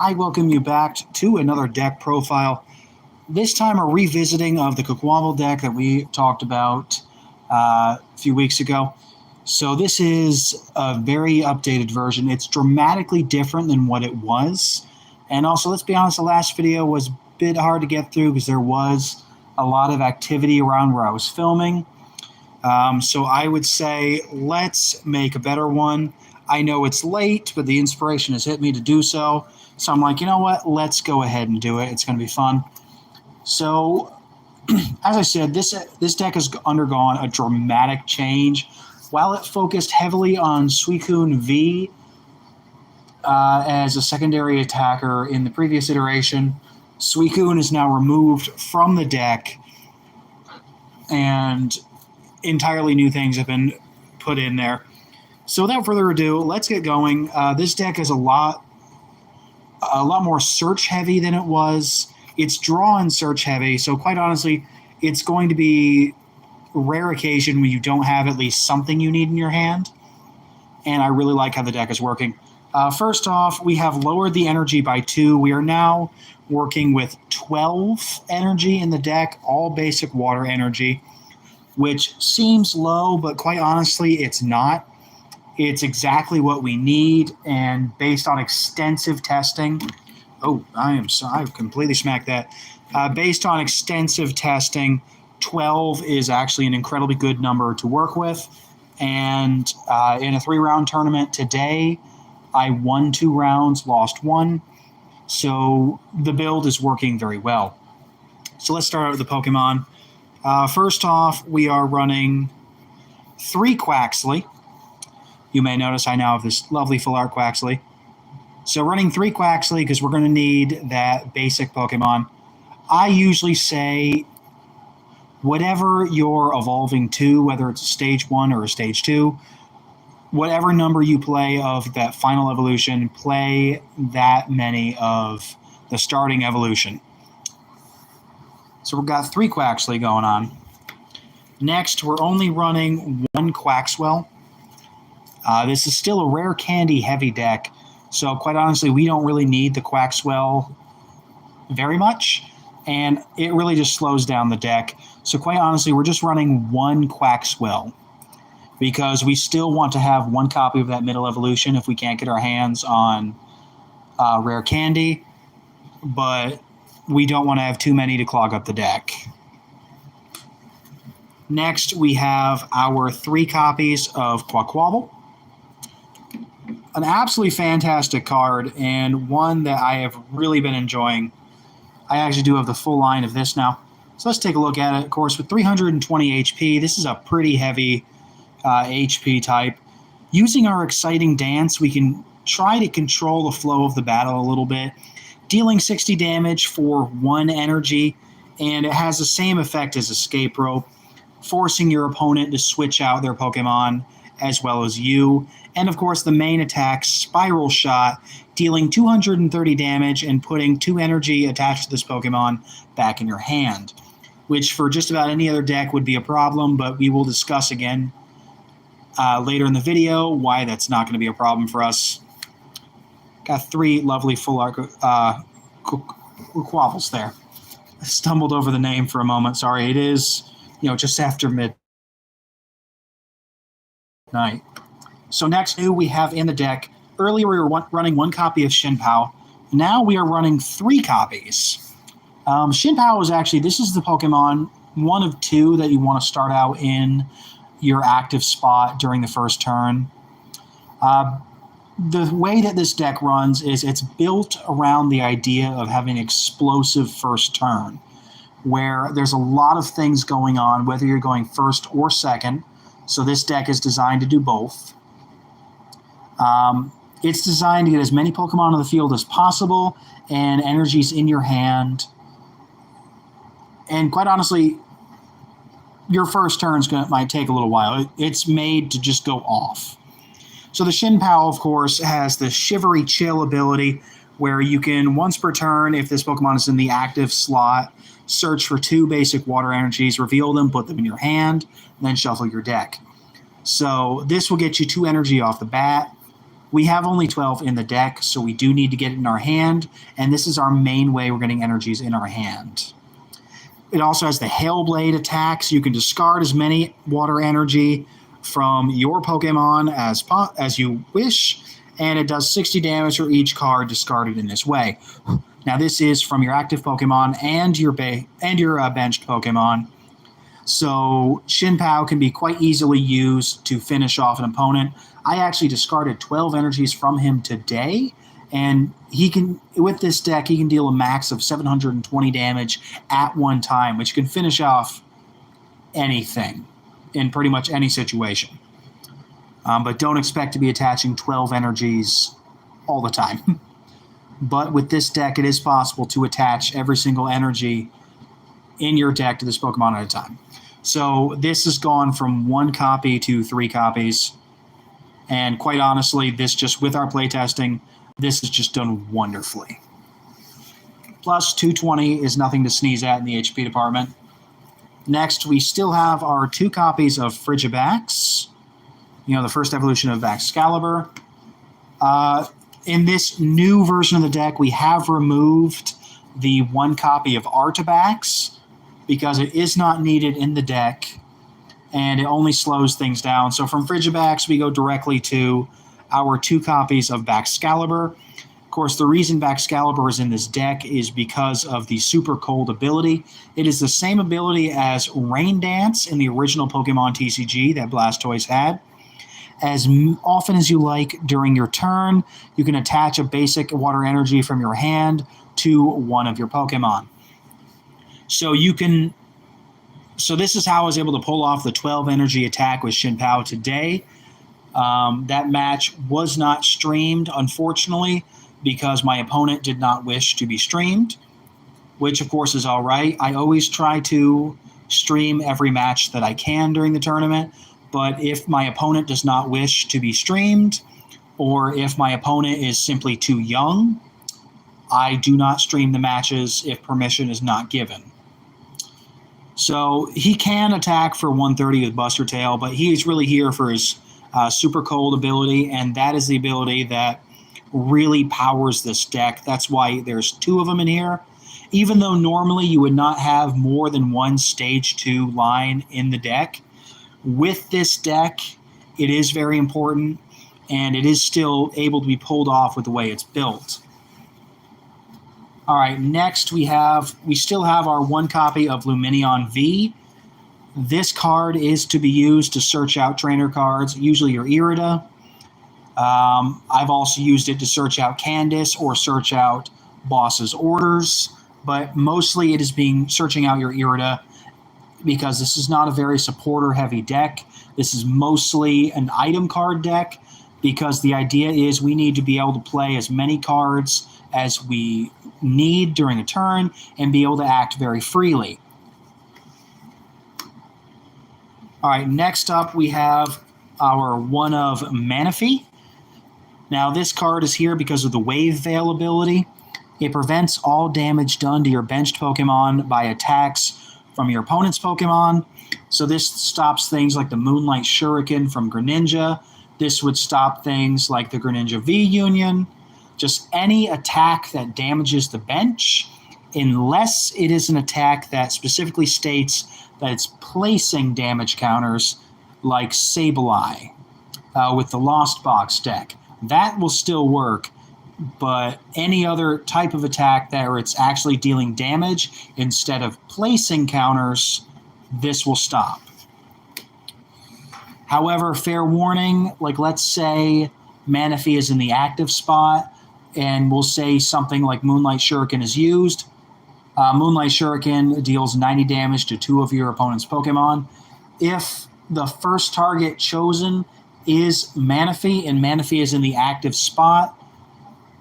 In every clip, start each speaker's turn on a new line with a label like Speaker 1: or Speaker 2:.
Speaker 1: I welcome you back to another deck profile. This time a revisiting of the Quaquaval deck that we talked about a few weeks ago. So this is a very updated version. It's dramatically different than what it was. And also, let's be honest, the last video was a bit hard to get through because there was a lot of activity around where I was filming. So I would say let's make a better one. I know it's late, but the inspiration has hit me to do so. So I'm like, you know what? Let's go ahead and do it. It's going to be fun. So, as I said, this deck has undergone a dramatic change. While it focused heavily on Suicune V as a secondary attacker in the previous iteration, Suicune is now removed from the deck, and entirely new things have been put in there. So without further ado, let's get going. This deck is a lot more search heavy than it was. It's draw and search heavy, so quite honestly, it's going to be a rare occasion when you don't have at least something you need in your hand, and I really like how the deck is working. First off, we have lowered the energy by 2. We are now working with 12 energy in the deck, all basic water energy, which seems low, but quite honestly, it's not. It's exactly what we need, and based on extensive testing, I've completely smacked that. Based on extensive testing, 12 is actually an incredibly good number to work with. And in a 3-round tournament today, I won 2 rounds, lost 1. So the build is working very well. So let's start out with the Pokemon. First off, we are running 3 Quaxley. You may notice I now have this lovely full art Quaxley. So running 3 Quaxley because we're going to need that basic Pokemon. I usually say whatever you're evolving to, whether it's a stage 1 or a stage 2, whatever number you play of that final evolution, play that many of the starting evolution. So we've got 3 Quaxley going on. Next, we're only running 1 Quaxwell. This is still a rare candy heavy deck, so quite honestly, we don't really need the Quaxwell very much, and it really just slows down the deck. So quite honestly, we're just running 1 Quaxwell because we still want to have 1 copy of that middle evolution if we can't get our hands on rare candy, but we don't want to have too many to clog up the deck. Next, we have our 3 copies of Quaquaval. An absolutely fantastic card, and one that I have really been enjoying. I actually do have the full line of this now. So let's take a look at it. Of course, with 320 HP, this is a pretty heavy HP type. Using our Exciting Dance, we can try to control the flow of the battle a little bit, dealing 60 damage for 1 energy, and it has the same effect as Escape Rope, forcing your opponent to switch out their Pokemon as well as you. And of course, the main attack, Spiral Shot, dealing 230 damage and putting 2 energy attached to this Pokemon back in your hand, which for just about any other deck would be a problem, but we will discuss again later in the video why that's not going to be a problem for us. Got 3 lovely full art Quavels there. I stumbled over the name for a moment. Sorry, it is just after midnight. So next new we have in the deck. Earlier we were running 1 copy of Chien-Pao. Now we are running 3 copies. Chien-Pao is actually, this is the Pokemon, 1 of 2 that you want to start out in your active spot during the first turn. The way that this deck runs is it's built around the idea of having an explosive first turn, where there's a lot of things going on, whether you're going first or second. So this deck is designed to do both. It's designed to get as many Pokemon on the field as possible and energies in your hand. And quite honestly, your first turn might take a little while. It's made to just go off. So the Chien-Pao, of course, has the Shivery Chill ability where you can, once per turn, if this Pokemon is in the active slot, search for 2 basic water energies, reveal them, put them in your hand, and then shuffle your deck. So this will get you 2 energy off the bat. We have only 12 in the deck, so we do need to get it in our hand, and this is our main way we're getting energies in our hand. It also has the Hailblade attack, so you can discard as many water energy from your Pokemon as you wish, and it does 60 damage for each card discarded in this way. Now, this is from your active Pokemon and your benched Pokemon, so Chien-Pao can be quite easily used to finish off an opponent. I actually discarded 12 energies from him today, and he can, with this deck, he can deal a max of 720 damage at one time, which can finish off anything in pretty much any situation. But don't expect to be attaching 12 energies all the time. But with this deck, it is possible to attach every single energy in your deck to this Pokemon at a time. So this has gone from 1 copy to 3 copies. And quite honestly, this just with our playtesting, this is just done wonderfully. Plus 220 is nothing to sneeze at in the HP department. Next, we still have our 2 copies of Frigibax, the first evolution of Excalibur. In this new version of the deck, we have removed the 1 copy of Artabax because it is not needed in the deck, and it only slows things down. So from Frigibax, we go directly to our 2 copies of Baxcalibur. Of course, the reason Baxcalibur is in this deck is because of the Super Cold ability. It is the same ability as Rain Dance in the original Pokemon TCG that Blastoise had. As often as you like during your turn, you can attach a basic water energy from your hand to one of your Pokemon. So this is how I was able to pull off the 12 energy attack with Chien-Pao today. That match was not streamed, unfortunately, because my opponent did not wish to be streamed, which of course is all right. I always try to stream every match that I can during the tournament, but if my opponent does not wish to be streamed, or if my opponent is simply too young, I do not stream the matches if permission is not given. So he can attack for 130 with Buster Tail, but he is really here for his Super Cold ability, and that is the ability that really powers this deck. That's why there's 2 of them in here. Even though normally you would not have more than 1 Stage 2 line in the deck, with this deck, it is very important, and it is still able to be pulled off with the way it's built. All right, next we still have our 1 copy of Lumineon V. This card is to be used to search out trainer cards, usually your Irida. I've also used it to search out Candace or search out boss's orders, but mostly it is searching out your Irida because this is not a very supporter-heavy deck. This is mostly an item card deck because the idea is we need to be able to play as many cards as we need during a turn and be able to act very freely. All right, next up we have our 1 of Manaphy. Now this card is here because of the Wave Veil ability. It prevents all damage done to your benched Pokemon by attacks from your opponent's Pokemon. So this stops things like the Moonlight Shuriken from Greninja. This would stop things like the Greninja V-Union. Just any attack that damages the bench, unless it is an attack that specifically states that it's placing damage counters like Sableye with the Lost Box deck. That will still work, but any other type of attack where it's actually dealing damage instead of placing counters, this will stop. However, fair warning, like let's say Manaphy is in the active spot, and we'll say something like Moonlight Shuriken is used. Moonlight Shuriken deals 90 damage to 2 of your opponent's Pokemon. If the first target chosen is Manaphy, and Manaphy is in the active spot,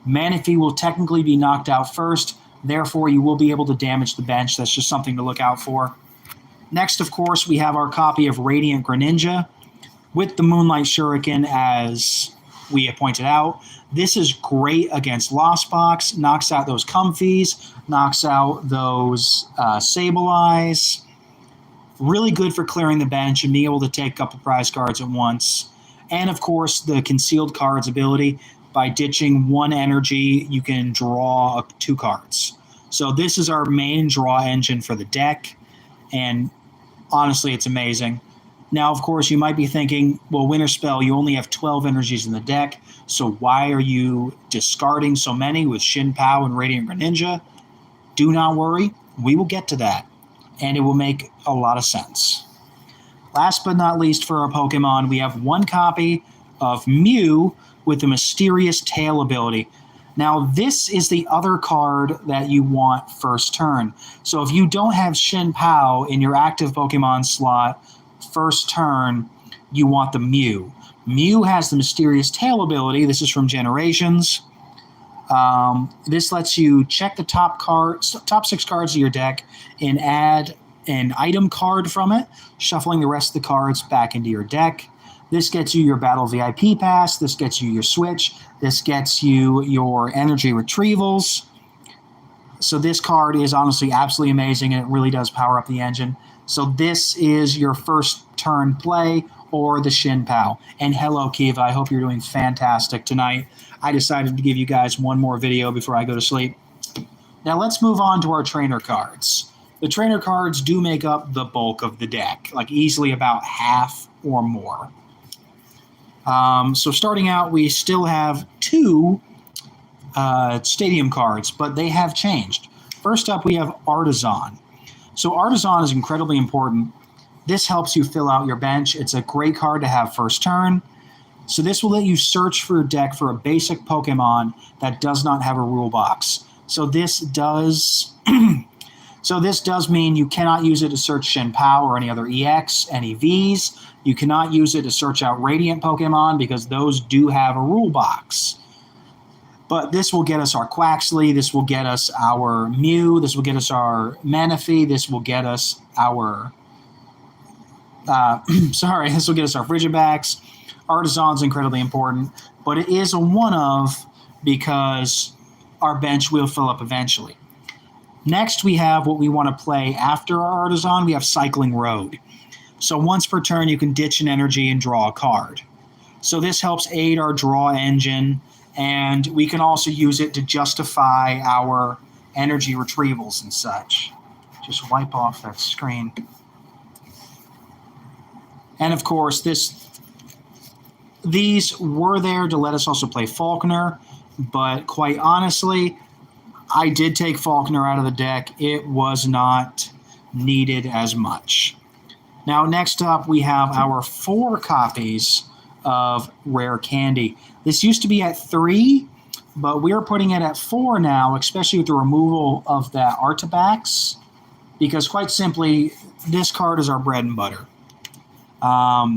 Speaker 1: Manaphy will technically be knocked out first. Therefore, you will be able to damage the bench. That's just something to look out for. Next, of course, we have our copy of Radiant Greninja with the Moonlight Shuriken, as we have pointed out. This is great against Lost Box, knocks out those Comfies, knocks out those Sableyes. Really good for clearing the bench and being able to take a couple prize cards at once. And of course, the concealed cards ability. By ditching one energy, you can draw 2 cards. So this is our main draw engine for the deck, and honestly, it's amazing. Now, of course, you might be thinking, well, Winter Spell, you only have 12 energies in the deck, so why are you discarding so many with Chien-Pao and Radiant Greninja? Do not worry, we will get to that, and it will make a lot of sense. Last but not least for our Pokemon, we have 1 copy of Mew with the Mysterious Tail ability. Now, this is the other card that you want first turn. So if you don't have Chien-Pao in your active Pokemon slot first turn, you want the Mew. Mew has the Mysterious Tail ability. This is from Generations. This lets you check the top 6 cards of your deck and add an item card from it, shuffling the rest of the cards back into your deck. This gets you your Battle VIP Pass. This gets you your Switch. This gets you your energy retrievals. So this card is honestly absolutely amazing, and it really does power up the engine. So this is your first turn play or the Chien-Pao. And hello, Kiva. I hope you're doing fantastic tonight. I decided to give you guys one more video before I go to sleep. Now let's move on to our trainer cards. The trainer cards do make up the bulk of the deck, like easily about half or more. So starting out, we still have 2 stadium cards, but they have changed. First up, we have Artisan. So Artisan is incredibly important. This helps you fill out your bench. It's a great card to have first turn. So this will let you search for your deck for a basic Pokemon that does not have a rule box. So this does mean you cannot use it to search Chien-Pao or any other EX, any Vs. You cannot use it to search out Radiant Pokemon because those do have a rule box. But this will get us our Quaxly, this will get us our Mew, this will get us our Manaphy, this will get us our this will get us our Frigibax. Artisan's incredibly important, but it is a one-of because our bench will fill up eventually. Next, we have what we want to play after our Artisan. We have Cycling Road. So once per turn, you can ditch an energy and draw a card. So this helps aid our draw engine, and we can also use it to justify our energy retrievals and such. Just wipe off that screen. And of course, these were there to let us also play Falconer, but quite honestly, I did take Falconer out of the deck. It was not needed as much. Now, next up, we have our 4 copies of Rare Candy. This used to be at 3, but we're putting it at 4 now, especially with the removal of that Artibax, because quite simply, this card is our bread and butter.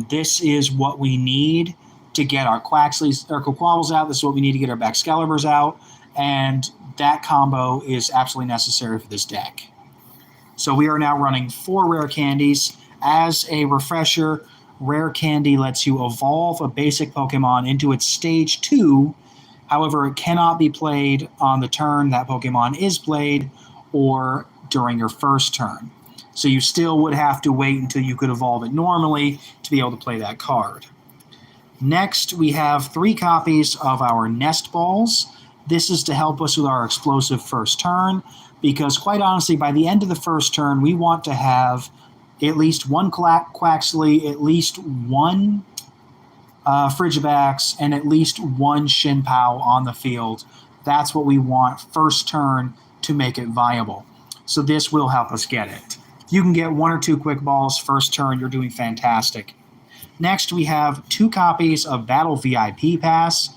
Speaker 1: This is what we need to get our Quaquavals out. This is what we need to get our Baxcaliburs out, and that combo is absolutely necessary for this deck. So we are now running 4 Rare Candies. As a refresher, Rare Candy lets you evolve a basic Pokemon into its Stage 2. However, it cannot be played on the turn that Pokemon is played or during your first turn. So you still would have to wait until you could evolve it normally to be able to play that card. Next, we have 3 copies of our Nest Balls. This is to help us with our explosive first turn, because quite honestly, by the end of the first turn, we want to have at least 1 Quaxly, at least 1 Frigibax, and at least 1 Chien-Pao on the field. That's what we want first turn to make it viable. So this will help us get it. If you can get 1 or 2 quick balls first turn, you're doing fantastic. Next, we have 2 copies of Battle VIP Pass.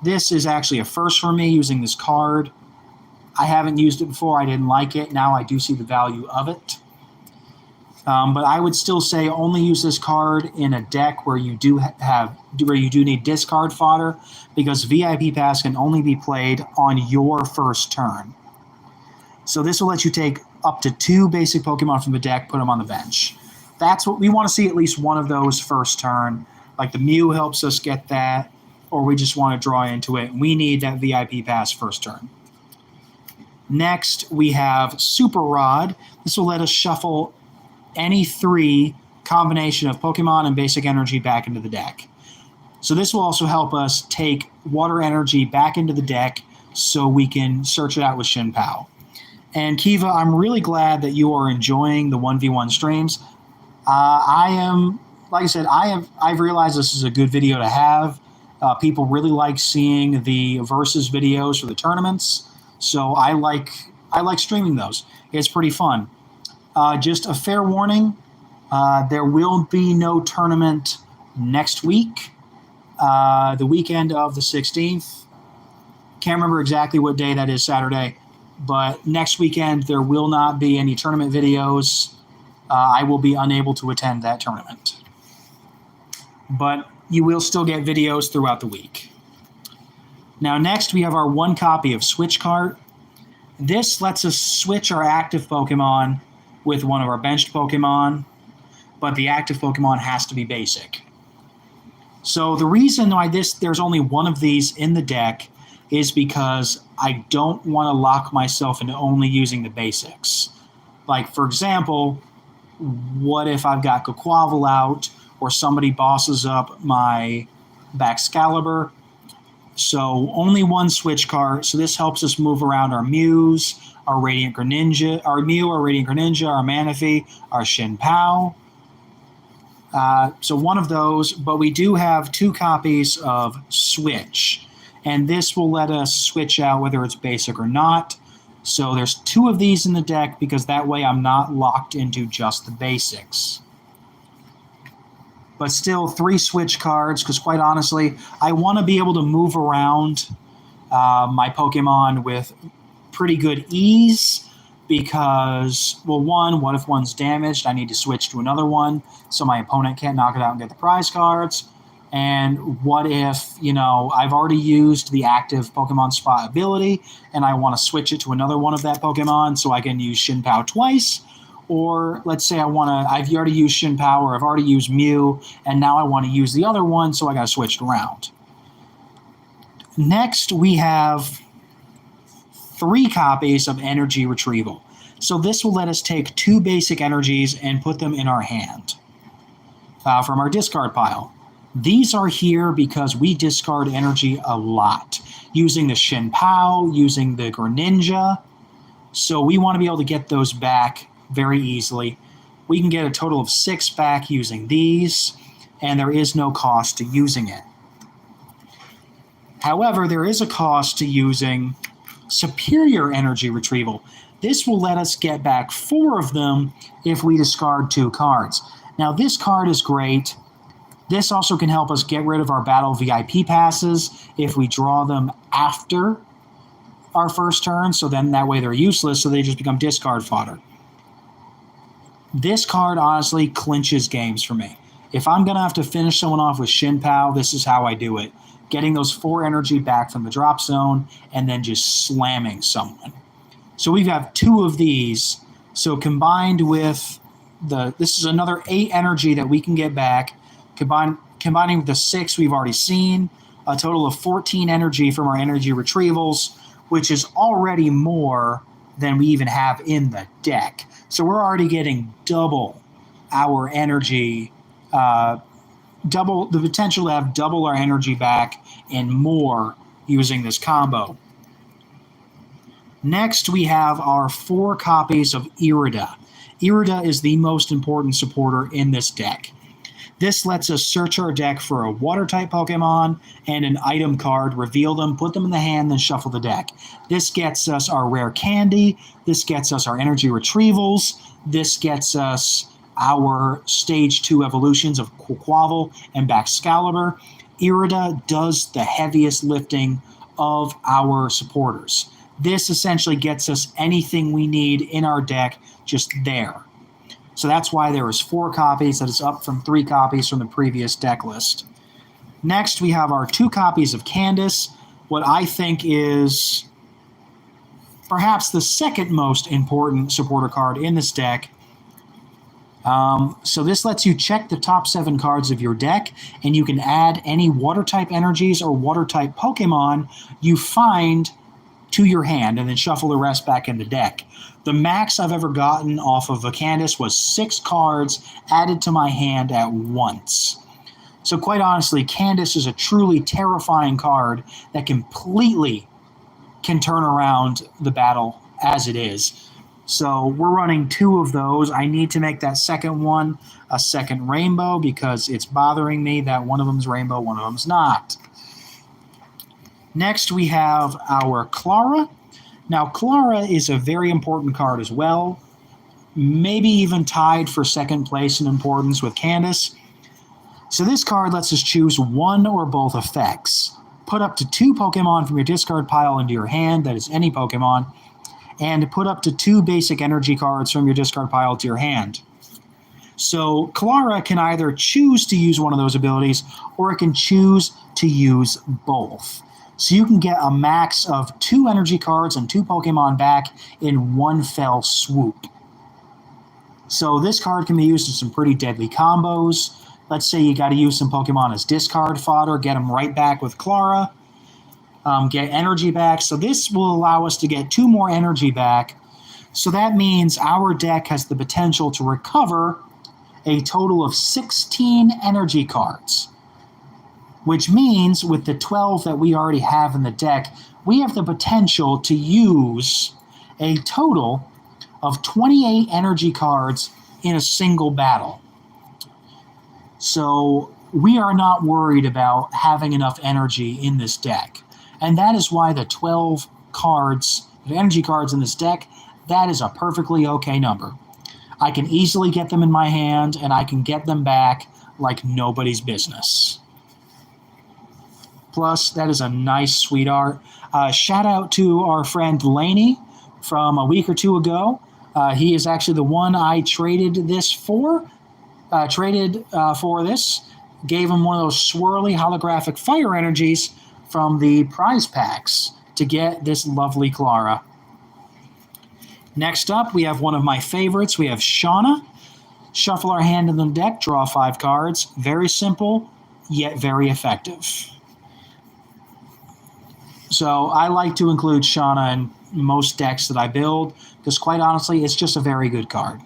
Speaker 1: This is actually a first for me using this card. I haven't used it before. I didn't like it. Now I do see the value of it. But I would still say only use this card in a deck where you do need discard fodder, because VIP Pass can only be played on your first turn. So this will let you take up to 2 basic Pokemon from the deck, put them on the bench. That's what we want to see, at least 1 of those first turn. Like the Mew helps us get that, or we just want to draw into it. We need that VIP Pass first turn. Next, we have Super Rod. This will let us shuffle any 3 combination of Pokemon and basic energy back into the deck. So this will also help us take water energy back into the deck so we can search it out with Chien-Pao. And Kiva, I'm really glad that you are enjoying the 1v1 streams. I am, like I said, I've realized this is a good video to have. People really like seeing the versus videos for the tournaments, so I like streaming those. It's pretty fun. Just a fair warning, there will be no tournament next week, the weekend of the 16th. Can't remember exactly what day that is, Saturday, but next weekend there will not be any tournament videos. I will be unable to attend that tournament. But you will still get videos throughout the week. Now next we have our 1 copy of Switch Cart. This lets us switch our active Pokemon with one of our benched Pokemon, but the active Pokemon has to be basic. So the reason why there's only 1 of these in the deck is because I don't want to lock myself into only using the basics. Like, for example, what if I've got Quaquaval out or somebody bosses up my Baxcalibur? So only 1 switch card. So this helps us move around our Mews, our Radiant Greninja, our Mew, our Radiant Greninja, our Manaphy, our Chien-Pao. So 1 of those, but we do have 2 copies of Switch. And this will let us switch out whether it's basic or not. So there's 2 of these in the deck because that way I'm not locked into just the basics. But still 3 switch cards because quite honestly, I want to be able to move around my Pokemon with pretty good ease because, well, 1, what if one's damaged? I need to switch to another one so my opponent can't knock it out and get the prize cards. And what if, I've already used the active Pokemon Spot ability and I want to switch it to another one of that Pokemon so I can use Chien-Pao twice? Or let's say I've already used Chien-Pao or I've already used Mew and now I want to use the other one, so I got to switch it around. Next, we have 3 copies of Energy Retrieval. So this will let us take 2 basic energies and put them in our hand from our discard pile. These are here because we discard energy a lot, using the Chien-Pao, using the Greninja. So we want to be able to get those back very easily. We can get a total of 6 back using these, and there is no cost to using it. However, there is a cost to using Superior Energy Retrieval. This will let us get back 4 of them if we discard 2 cards. Now, this card is great. This also can help us get rid of our Battle VIP passes if we draw them after our first turn, so then that way they're useless, so they just become discard fodder. This card honestly clinches games for me. If I'm going to have to finish someone off with Chien-Pao, this is how I do it. Getting those 4 energy back from the drop zone and then just slamming someone. So we have 2 of these. So combined with this is another 8 energy that we can get back. Combining with the 6 we've already seen, a total of 14 energy from our energy retrievals, which is already more than we even have in the deck. So we're already getting double our energy, double the potential to have double our energy back and more using this combo. Next, we have our 4 copies of Irida. Irida is the most important supporter in this deck. This lets us search our deck for a Water-type Pokemon and an item card, reveal them, put them in the hand, then shuffle the deck. This gets us our Rare Candy. This gets us our Energy Retrievals. This gets us our Stage 2 evolutions of Quaquaval and Baxcalibur. Irida does the heaviest lifting of our supporters. This essentially gets us anything we need in our deck just there. So that's why there is 4 copies. That is up from 3 copies from the previous deck list. Next, we have our 2 copies of Candace, what I think is perhaps the second most important supporter card in this deck. So this lets you check the top 7 cards of your deck, and you can add any Water-type energies or Water-type Pokemon you find to your hand, and then shuffle the rest back in the deck. The max I've ever gotten off of a Candace was 6 cards added to my hand at once. So quite honestly, Candace is a truly terrifying card that completely can turn around the battle as it is. So we're running 2 of those. I need to make that second one a second rainbow because it's bothering me that one of them's rainbow, one of them's not. Next, we have our Clara. Now, Clara is a very important card as well, maybe even tied for second place in importance with Candace. So this card lets us choose one or both effects. Put up to 2 Pokemon from your discard pile into your hand, that is any Pokemon, and put up to 2 basic energy cards from your discard pile to your hand. So Clara can either choose to use one of those abilities, or it can choose to use both. So you can get a max of 2 energy cards and 2 Pokemon back in one fell swoop. So this card can be used in some pretty deadly combos. Let's say you got to use some Pokemon as discard fodder, get them right back with Clara, get energy back. So this will allow us to get 2 more energy back. So that means our deck has the potential to recover a total of 16 energy cards, which means with the 12 that we already have in the deck, we have the potential to use a total of 28 energy cards in a single battle. So we are not worried about having enough energy in this deck. And that is why the 12 cards, the energy cards in this deck, that is a perfectly okay number. I can easily get them in my hand, and I can get them back like nobody's business. Plus, that is a nice sweetheart. Shout out to our friend Laney from a week or 2 ago. He is actually the one I traded for this. Gave him one of those swirly holographic fire energies from the prize packs to get this lovely Clara. Next up, we have one of my favorites. We have Shauna. Shuffle our hand in the deck, draw 5 cards. Very simple, yet very effective. So I like to include Shauna in most decks that I build because quite honestly, it's just a very good card.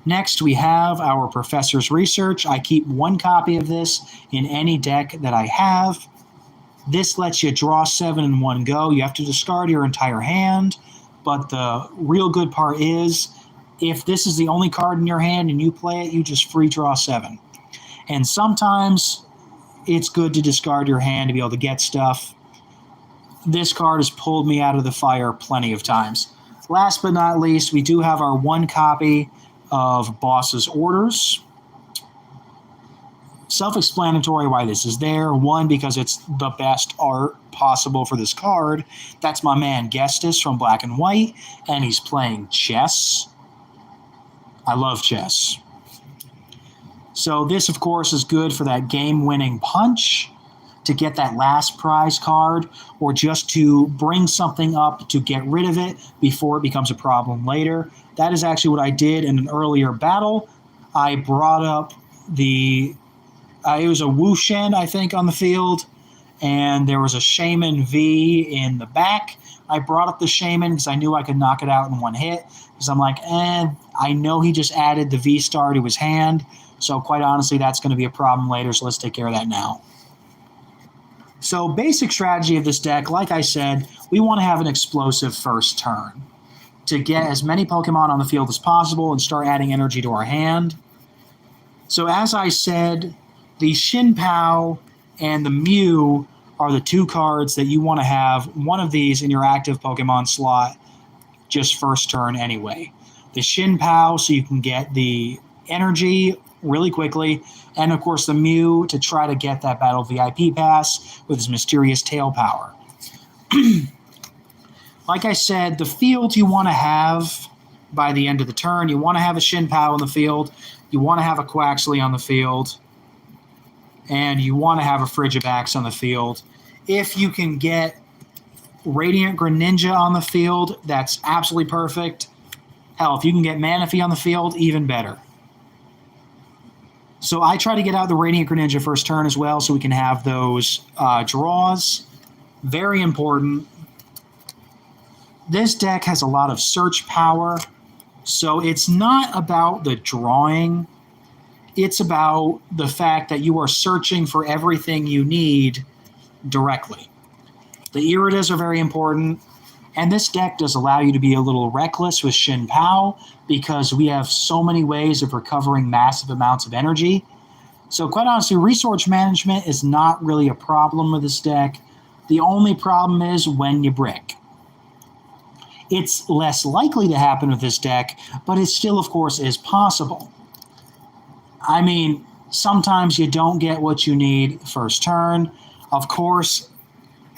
Speaker 1: Next, we have our Professor's Research. I keep 1 copy of this in any deck that I have. This lets you draw 7 in one go. You have to discard your entire hand, but the real good part is if this is the only card in your hand and you play it, you just free draw 7. And sometimes it's good to discard your hand to be able to get stuff. This card has pulled me out of the fire plenty of times. Last but not least, we do have our 1 copy of Boss's Orders. Self-explanatory why this is there. 1, because it's the best art possible for this card. That's my man Gestus from Black and White, and he's playing chess. I love chess. So this, of course, is good for that game-winning punch, to get that last prize card, or just to bring something up to get rid of it before it becomes a problem later. That is actually what I did in an earlier battle. I brought up it was a Wushen, I think, on the field, and there was a Shaman V in the back. I brought up the Shaman because I knew I could knock it out in 1 hit, because I'm like, I know he just added the V-star to his hand, so quite honestly, that's going to be a problem later, so let's take care of that now. So basic strategy of this deck, like I said, we want to have an explosive first turn to get as many Pokemon on the field as possible and start adding energy to our hand. So as I said, the Chien-Pao and the Mew are the 2 cards that you want to have one of these in your active Pokemon slot just first turn anyway. The Chien-Pao so you can get the energy really quickly, and of course the Mew to try to get that Battle VIP pass with his mysterious tail power. Like I said, the field you want to have by the end of the turn, you want to have a Chien-Pao on the field, you want to have a Quaxley on the field, and you want to have a Frigibax on the field. If you can get Radiant Greninja on the field, that's absolutely perfect. Hell, if you can get Manaphy on the field, even better. So I try to get out the Radiant Greninja first turn as well so we can have those draws. Very important. This deck has a lot of search power, so it's not about the drawing. It's about the fact that you are searching for everything you need directly. The Iridas are very important, and this deck does allow you to be a little reckless with Chien-Pao because we have so many ways of recovering massive amounts of energy. So quite honestly, resource management is not really a problem with this deck. The only problem is when you brick. It's less likely to happen with this deck, but it still, of course, is possible. I mean, sometimes you don't get what you need first turn. Of course,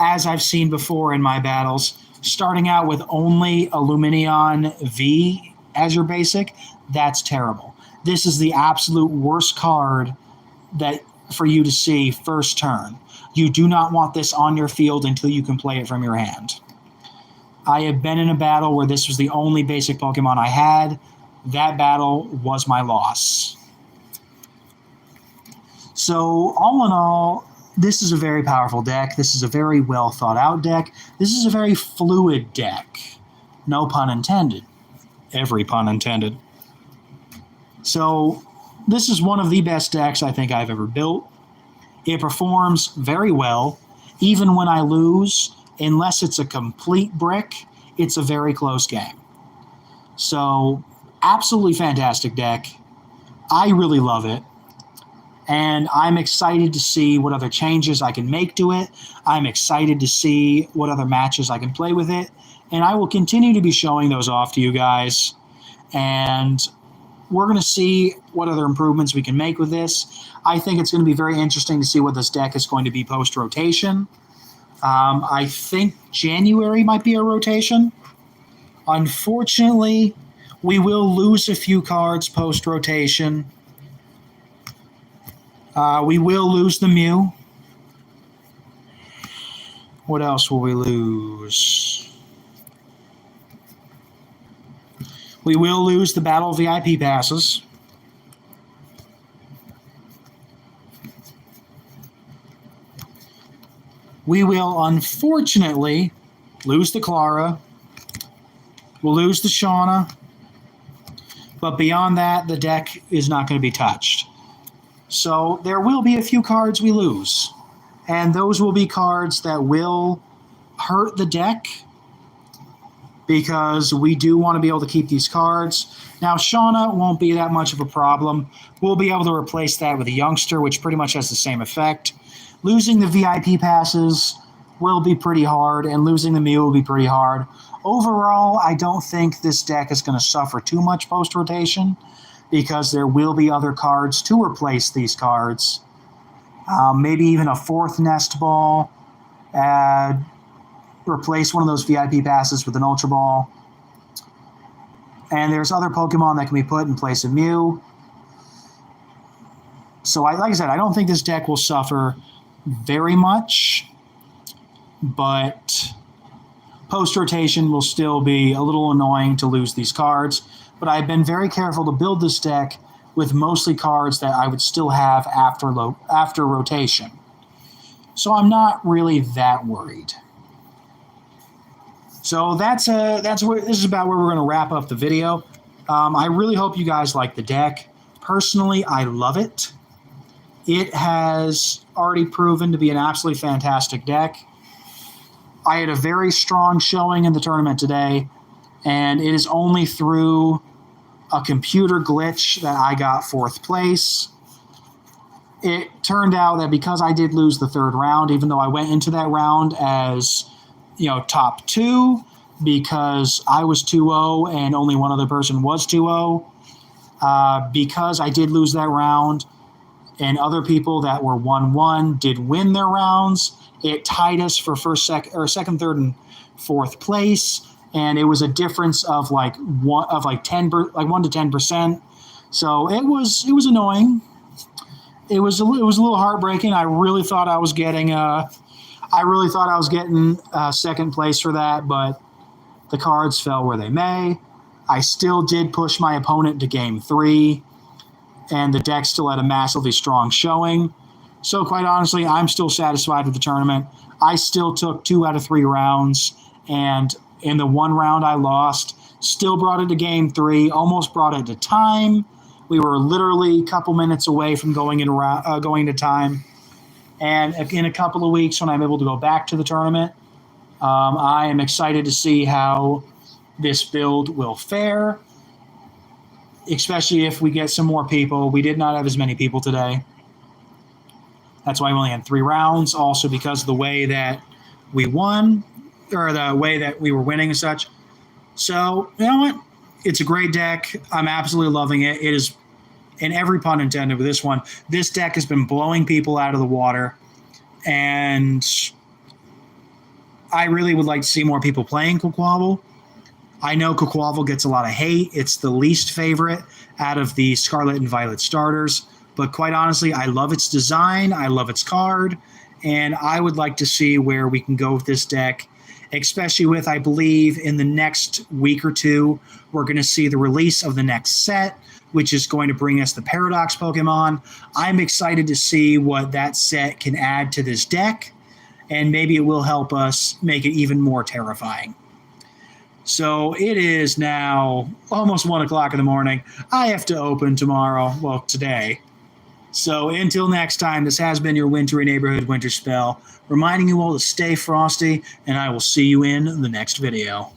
Speaker 1: as I've seen before in my battles, starting out with only Illuminion V as your basic, that's terrible. This is the absolute worst card that for you to see first turn. You do not want this on your field until you can play it from your hand. I have been in a battle where this was the only basic Pokemon I had. That battle was my loss. So all in all, this is a very powerful deck. This is a very well thought out deck. This is a very fluid deck. No pun intended. Every pun intended. So this is one of the best decks I think I've ever built. It performs very well. Even when I lose, unless it's a complete brick, it's a very close game. So, absolutely fantastic deck. I really love it. And I'm excited to see what other changes I can make to it. I'm excited to see what other matches I can play with it. And I will continue to be showing those off to you guys. And we're going to see what other improvements we can make with this. I think it's going to be very interesting to see what this deck is going to be post-rotation. I think January might be a rotation. Unfortunately, we will lose a few cards post-rotation. We will lose the Mew. What else will we lose? We will lose the Battle VIP passes. We will, unfortunately, lose the Clara. We'll lose the Shauna. But beyond that, the deck is not going to be touched. So there will be a few cards we lose. And those will be cards that will hurt the deck because we do want to be able to keep these cards. Now, Shauna won't be that much of a problem. We'll be able to replace that with a Youngster, which pretty much has the same effect. Losing the VIP passes will be pretty hard, and losing the Mew will be pretty hard. Overall, I don't think this deck is going to suffer too much post-rotation because there will be other cards to replace these cards. Maybe even a fourth Nest Ball. Replace one of those VIP passes with an Ultra Ball. And there's other Pokemon that can be put in place of Mew. So, like I said, I don't think this deck will suffer very much, but post-rotation will still be a little annoying to lose these cards. But I've been very careful to build this deck with mostly cards that I would still have after rotation. So I'm not really that worried. So this is about where we're going to wrap up the video. I really hope you guys like the deck. Personally, I love it. It has already proven to be an absolutely fantastic deck. I had a very strong showing in the tournament today, and it is only through a computer glitch that I got fourth place. It turned out that because I did lose the third round, even though I went into that round as, top 2, because I was 2-0 and only one other person was 2-0, because I did lose that round, and other people that were 1-1 did win their rounds. It tied us for second, third, and fourth place, and it was a difference of like 1 to 10%. So it was annoying. It was a little heartbreaking. I really thought I was getting second place for that, but the cards fell where they may. I still did push my opponent to game 3. And the deck still had a massively strong showing. So quite honestly, I'm still satisfied with the tournament. I still took 2 out of 3 rounds, and in the one round I lost, still brought it to game 3, almost brought it to time, We were literally a couple minutes away from going to time. And in a couple of weeks, when I'm able to go back to the tournament, I am excited to see how this build will fare, especially if we get some more people. We did not have as many people today. That's why we only had 3 rounds. Also because of the way that we won, or the way that we were winning and such. So, you know what? It's a great deck. I'm absolutely loving it. It is, in every pun intended with this one, this deck has been blowing people out of the water. And I really would like to see more people playing Quaquaval. I know Quaquaval gets a lot of hate. It's the least favorite out of the Scarlet and Violet starters. But quite honestly, I love its design. I love its card. And I would like to see where we can go with this deck, especially with, I believe, in the next week or two, we're going to see the release of the next set, which is going to bring us the Paradox Pokemon. I'm excited to see what that set can add to this deck, and maybe it will help us make it even more terrifying. So it is now almost 1 o'clock in the morning. I have to open tomorrow, well, today. So until next time, this has been your Wintry Neighborhood Winter Spell, reminding you all to stay frosty, and I will see you in the next video.